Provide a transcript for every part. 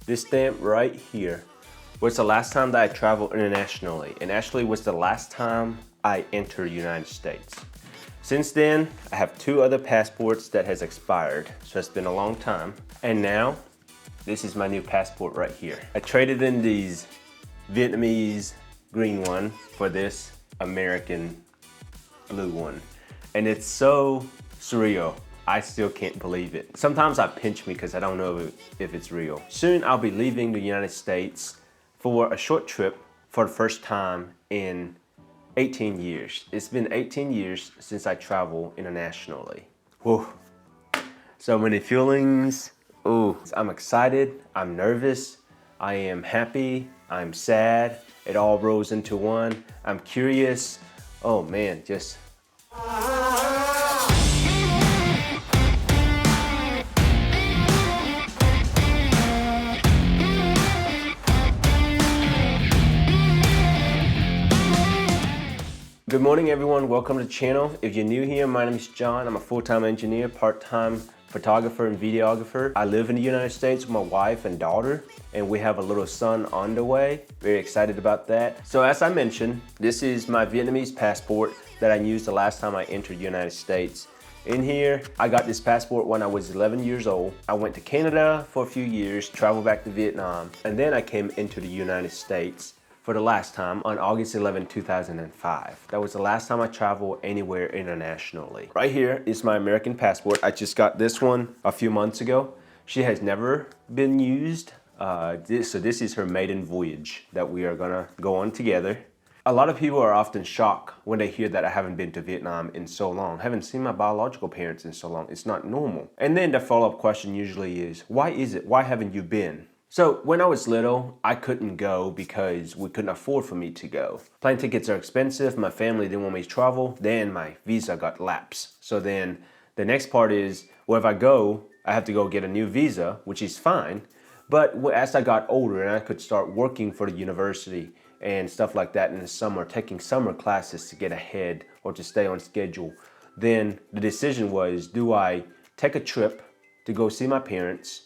This stamp right here was the last time that I traveled internationally, and actually was the last time I entered the United States. Since then, I have 2 other passports that has expired, so it's been a long time. And now, this is my new passport right here. I traded in these Vietnamese green one for this American blue one. And it's so surreal. I still can't believe it. Sometimes I pinch me because I don't know if it's real. Soon I'll be leaving the United States for a short trip for the first time in 18 years. It's been 18 years since I travel internationally. Whew. So many feelings. Ooh, I'm excited, I'm nervous, I am happy, I'm sad. It all rolls into one. I'm curious. Oh man, just. Good morning everyone, welcome to the channel. If you're new here, my name is John. I'm a full-time engineer, part-time photographer and videographer. I live in the United States with my wife and daughter, and we have a little son on the way. Very excited about that. So as I mentioned, this is my Vietnamese passport that I used the last time I entered the United States. In here, I got this passport when I was 11 years old. I went to Canada for a few years, traveled back to Vietnam, and then I came into the United States for the last time on August 11, 2005. That was the last time I traveled anywhere internationally. Right here is my American passport. I just got this one a few months ago. She has never been used. So this is her maiden voyage that we are gonna go on together. A lot of people are often shocked when they hear that I haven't been to Vietnam in so long. Haven't seen my biological parents in so long. It's not normal. And then the follow-up question usually is, why is it? Why haven't you been? So when I was little, I couldn't go because we couldn't afford for me to go. Plane tickets are expensive, my family didn't want me to travel, then my visa got lapsed. So then the next part is, well, if I go, I have to go get a new visa, which is fine. But as I got older and I could start working for the university and stuff like that in the summer, taking summer classes to get ahead or to stay on schedule, then the decision was, do I take a trip to go see my parents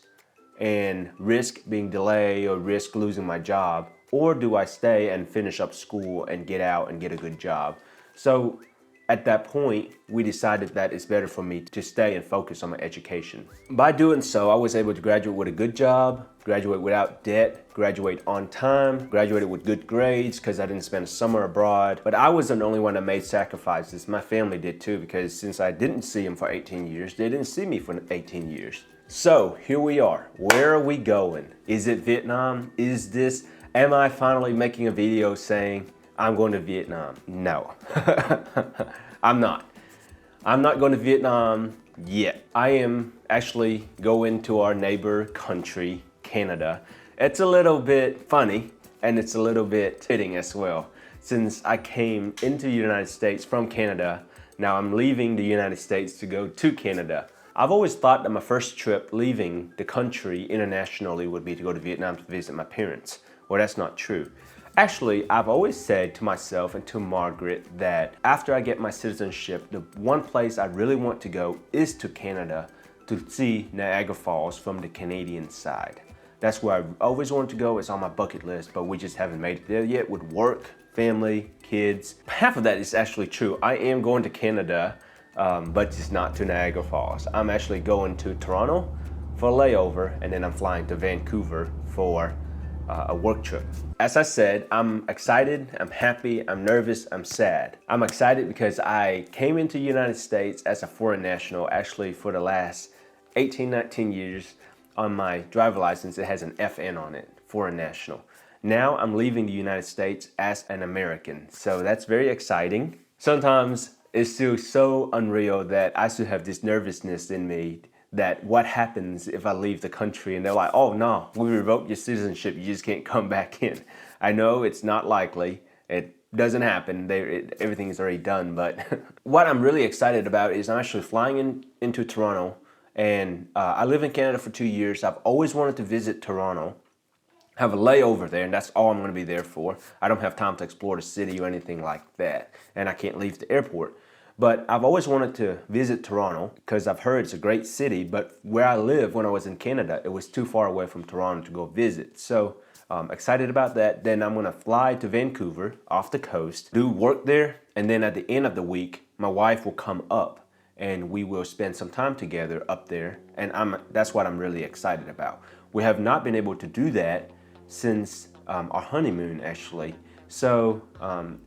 and risk being delayed or risk losing my job, or do I stay and finish up school and get out and get a good job? So at that point, we decided that it's better for me to stay and focus on my education. By doing so, I was able to graduate with a good job, graduate without debt, graduate on time, graduated with good grades because I didn't spend a summer abroad. But I wasn't the only one that made sacrifices. My family did too, because since I didn't see them for 18 years, they didn't see me for 18 years. So here we are. Where are we going? Is it Vietnam? Am I finally making a video saying I'm going to Vietnam? No, I'm not. I'm not going to Vietnam yet. I am actually going to our neighbor country, Canada. It's a little bit funny and it's a little bit fitting as well. Since I came into the United States from Canada, now I'm leaving the United States to go to Canada. I've always thought that my first trip leaving the country internationally would be to go to Vietnam to visit my parents. Well, that's not true. Actually, I've always said to myself and to Margaret that after I get my citizenship, the one place I really want to go is to Canada to see Niagara Falls from the Canadian side. That's where I always wanted to go. It's on my bucket list, but we just haven't made it there yet with work, family, kids. Half of that is actually true. I am going to Canada, but it's not to Niagara Falls. I'm actually going to Toronto for a layover, and then I'm flying to Vancouver for a work trip. As I said, I'm excited, I'm happy, I'm nervous, I'm sad. I'm excited because I came into the United States as a foreign national. Actually, for the last 18, 19 years, on my driver license, it has an FN on it, foreign national. Now I'm leaving the United States as an American, so that's very exciting. Sometimes it's still so unreal that I still have this nervousness in me that what happens if I leave the country and they're like, oh no, we revoked your citizenship, you just can't come back in. I know it's not likely, it doesn't happen, everything is already done, but what I'm really excited about is I'm actually flying into Toronto, and I live in Canada for 2 years. I've always wanted to visit Toronto, have a layover there, and that's all I'm going to be there for. I don't have time to explore the city or anything like that, and I can't leave the airport. But I've always wanted to visit Toronto because I've heard it's a great city, but where I lived when I was in Canada, it was too far away from Toronto to go visit. So excited about that. Then I'm gonna fly to Vancouver off the coast, do work there, and then at the end of the week, my wife will come up and we will spend some time together up there. And that's what I'm really excited about. We have not been able to do that since our honeymoon, actually. So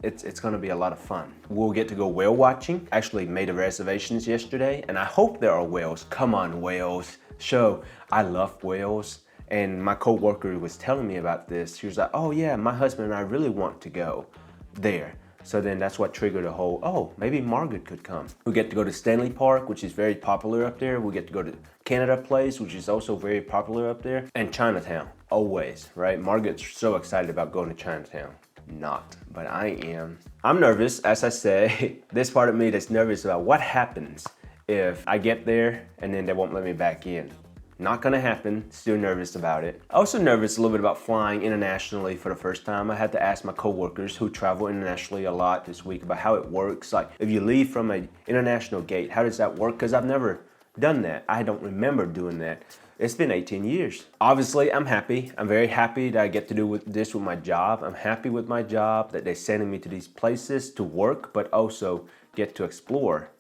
it's gonna be a lot of fun. We'll get to go whale watching. Actually made the reservations yesterday, and I hope there are whales. Come on, whales. So I love whales, and my coworker was telling me about this. She was like, oh yeah, my husband and I really want to go there. So then that's what triggered a whole, oh, maybe Margaret could come. We get to go to Stanley Park, which is very popular up there. We get to go to Canada Place, which is also very popular up there. And Chinatown, always, right? Margaret's so excited about going to Chinatown. Not, but I am. I'm nervous, as I say. This part of me that's nervous about what happens if I get there and then they won't let me back in. Not gonna happen, still nervous about it. Also nervous a little bit about flying internationally for the first time. I had to ask my coworkers who travel internationally a lot this week about how it works. Like if you leave from an international gate, how does that work? Because I've never done that. I don't remember doing that. It's been 18 years. Obviously, I'm happy. I'm very happy that I get to do this with my job. I'm happy with my job, that they're sending me to these places to work, but also get to explore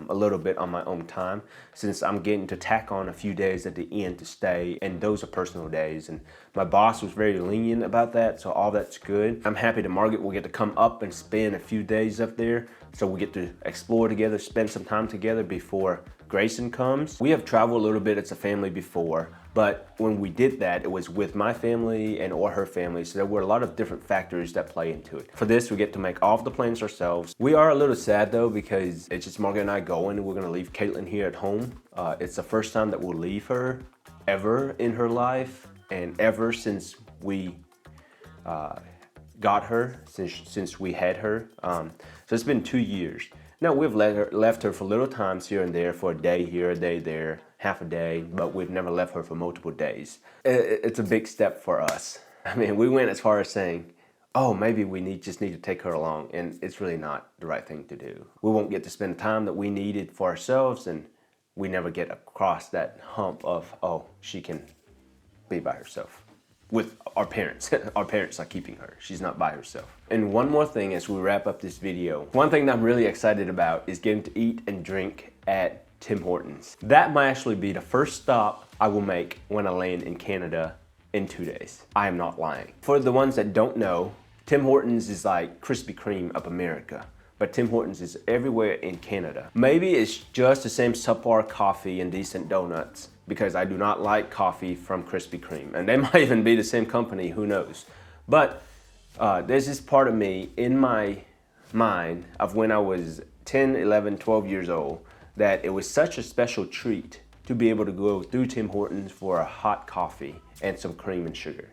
a little bit on my own time, since I'm getting to tack on a few days at the end to stay, and those are personal days. And my boss was very lenient about that, so all that's good. I'm happy that Margaret will get to come up and spend a few days up there, so we get to explore together, spend some time together before Grayson comes. We have traveled a little bit as a family before, but when we did that, it was with my family and or her family, so there were a lot of different factors that play into it. For this, we get to make all of the plans ourselves. We are a little sad though, because it's just Margaret and I going, and we're gonna leave Katelyn here at home. It's the first time that we'll leave her ever in her life, and ever since we got her, since we had her. So it's been 2 years. Now, we've left her for little times here and there, for a day here, a day there, half a day, but we've never left her for multiple days. It's a big step for us. I mean, we went as far as saying, oh, maybe we just need to take her along, and it's really not the right thing to do. We won't get to spend the time that we needed for ourselves, and we never get across that hump of, oh, she can be by herself. With our parents. Our parents are keeping her. She's not by herself. And one more thing as we wrap up this video. One thing that I'm really excited about is getting to eat and drink at Tim Hortons. That might actually be the first stop I will make when I land in Canada in 2 days. I am not lying. For the ones that don't know, Tim Hortons is like Krispy Kreme of America. But Tim Hortons is everywhere in Canada. Maybe it's just the same subpar coffee and decent donuts, because I do not like coffee from Krispy Kreme. And they might even be the same company, who knows. But there's this part of me in my mind of when I was 10, 11, 12 years old, that it was such a special treat to be able to go through Tim Hortons for a hot coffee and some cream and sugar.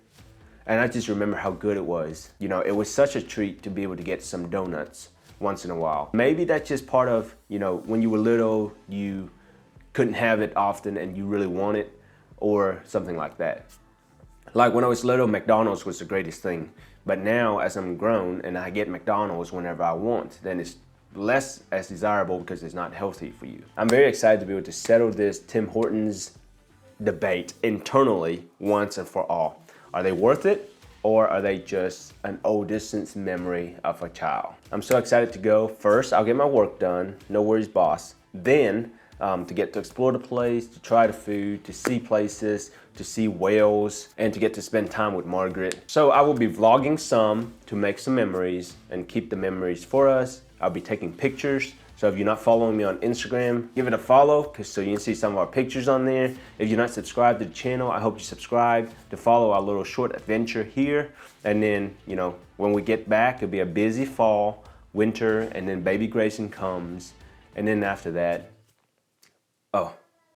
And I just remember how good it was. You know, it was such a treat to be able to get some donuts once in a while. Maybe that's just part of, you know, when you were little, you couldn't have it often and you really want it, or something like that. Like when I was little, McDonald's was the greatest thing. But now, as I'm grown and I get McDonald's whenever I want, then it's less as desirable because it's not healthy for you. I'm very excited to be able to settle this Tim Hortons debate internally once and for all. Are they worth it? Or are they just an old distance memory of a child? I'm so excited to go. First, I'll get my work done. No worries, boss. Then, to get to explore the place, to try the food, to see places, to see whales, and to get to spend time with Margaret. So I will be vlogging some to make some memories and keep the memories for us. I'll be taking pictures. So if you're not following me on Instagram, give it a follow, so you can see some of our pictures on there. If you're not subscribed to the channel, I hope you subscribe to follow our little short adventure here. And then, you know, when we get back, it'll be a busy fall, winter, and then baby Grayson comes. And then after that, oh,